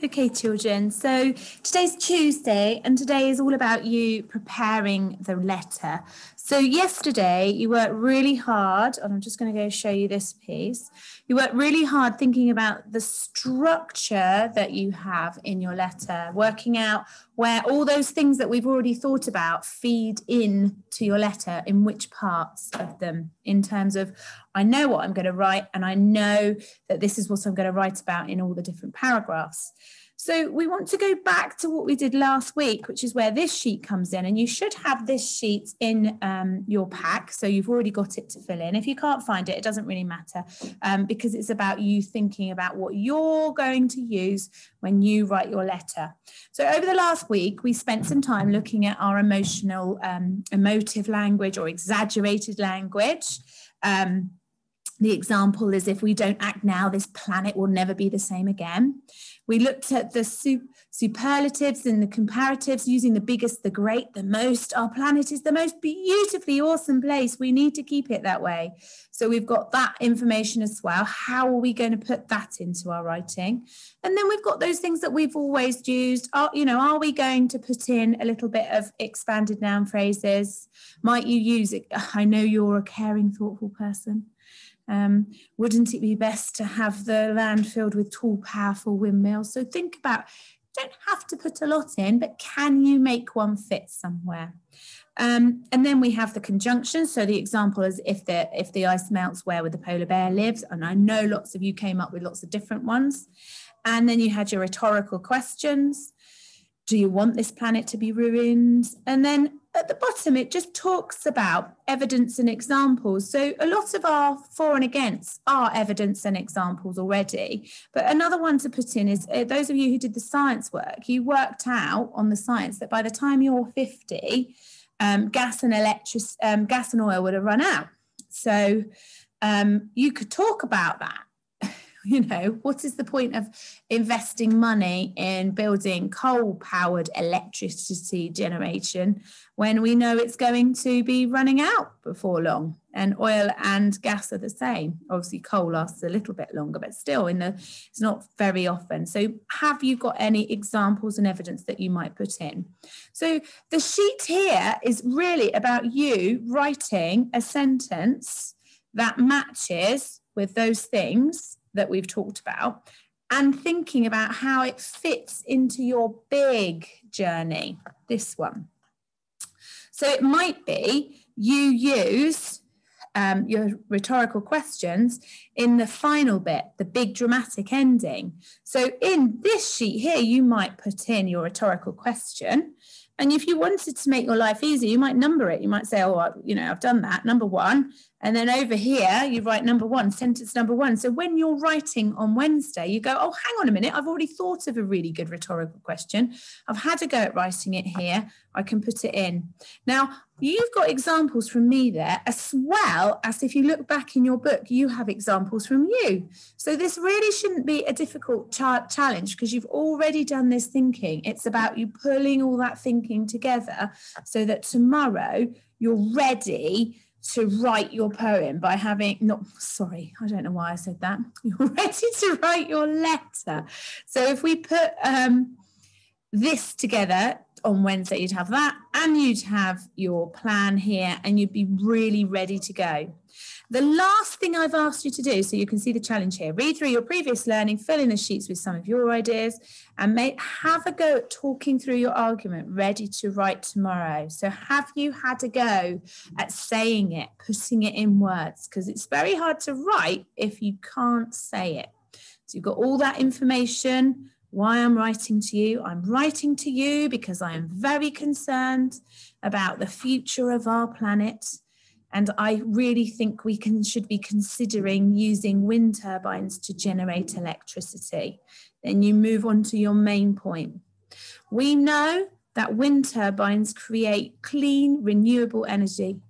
Okay, children, so today's Tuesday and today is all about you preparing the letter. So yesterday you worked really hard, and I'm just going to go show you this piece. You worked really hard thinking about the structure that you have in your letter, working out where all those things that we've already thought about feed in to your letter, in which parts of them, in terms of, I know what I'm going to write and I know that this is what I'm going to write about in all the different paragraphs. So we want to go back to what we did last week, which is where this sheet comes in, and you should have this sheet in your pack, so you've already got it to fill in. If you can't find it, it doesn't really matter, because it's about you thinking about what you're going to use when you write your letter. So over the last week, we spent some time looking at our emotive language or exaggerated language. The example is, if we don't act now, this planet will never be the same again. We looked at the superlatives and the comparatives, using the biggest, the great, the most. Our planet is the most beautifully awesome place. We need to keep it that way. So we've got that information as well. How are we going to put that into our writing? And then we've got those things that we've always used. Are we going to put in a little bit of expanded noun phrases? Might you use it? I know you're a caring, thoughtful person. Wouldn't it be best to have the land filled with tall, powerful windmills? So think about, don't have to put a lot in, but can you make one fit somewhere? And then we have the conjunction. So the example is, if the ice melts, where would the polar bear live? And I know lots of you came up with lots of different ones. And then you had your rhetorical questions. Do you want this planet to be ruined? And then at the bottom, it just talks about evidence and examples. So a lot of our for and against are evidence and examples already. But another one to put in is, those of you who did the science work, you worked out on the science that by the time you're 50, gas and oil would have run out. So you could talk about that. What is the point of investing money in building coal-powered electricity generation when we know it's going to be running out before long? And oil and gas are the same. Obviously, coal lasts a little bit longer, but still, it's not very often. So have you got any examples and evidence that you might put in? So the sheet here is really about you writing a sentence that matches with those things that we've talked about, and thinking about how it fits into your big journey, this one. So it might be you use your rhetorical questions in the final bit, the big dramatic ending. So in this sheet here, you might put in your rhetorical question. And if you wanted to make your life easier, you might number it. You might say, I've done that, number one. And then over here, you write number one, sentence number one. So when you're writing on Wednesday, you go, oh, hang on a minute. I've already thought of a really good rhetorical question. I've had a go at writing it here. I can put it in. Now, you've got examples from me there, as well as if you look back in your book, you have examples from you. So this really shouldn't be a difficult challenge, because you've already done this thinking. It's about you pulling all that thinking together so that tomorrow you're ready to write your poem by having, I don't know why I said that. You're ready to write your letter. So if we put this together on Wednesday, you'd have that, and you'd have your plan here, and you'd be really ready to go. The last thing I've asked you to do, so you can see the challenge here, read through your previous learning, fill in the sheets with some of your ideas, and have a go at talking through your argument ready to write tomorrow. So have you had a go at saying it, putting it in words? Because it's very hard to write if you can't say it. So you've got all that information. Why I'm writing to you. I'm writing to you because I am very concerned about the future of our planet. And I really think we should be considering using wind turbines to generate electricity. Then you move on to your main point. We know that wind turbines create clean, renewable energy,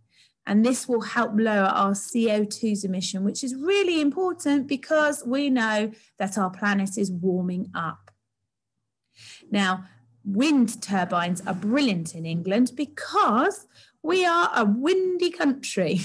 and this will help lower our CO2 emission, which is really important because we know that our planet is warming up. Now, wind turbines are brilliant in England because we are a windy country.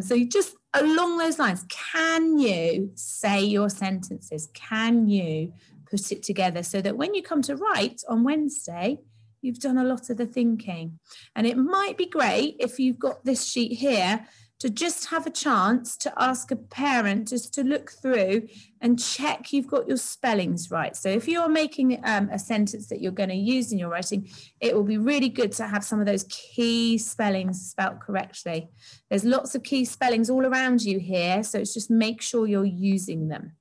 So just along those lines, can you say your sentences? Can you put it together so that when you come to write on Wednesday, you've done a lot of the thinking. And it might be great if you've got this sheet here to just have a chance to ask a parent just to look through and check you've got your spellings right. So if you're making a sentence that you're going to use in your writing, it will be really good to have some of those key spellings spelt correctly. There's lots of key spellings all around you here, so it's just make sure you're using them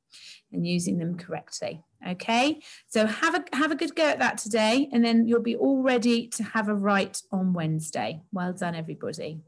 and using them correctly. Okay, so have a good go at that today, and then you'll be all ready to have a write on Wednesday. Well done, everybody.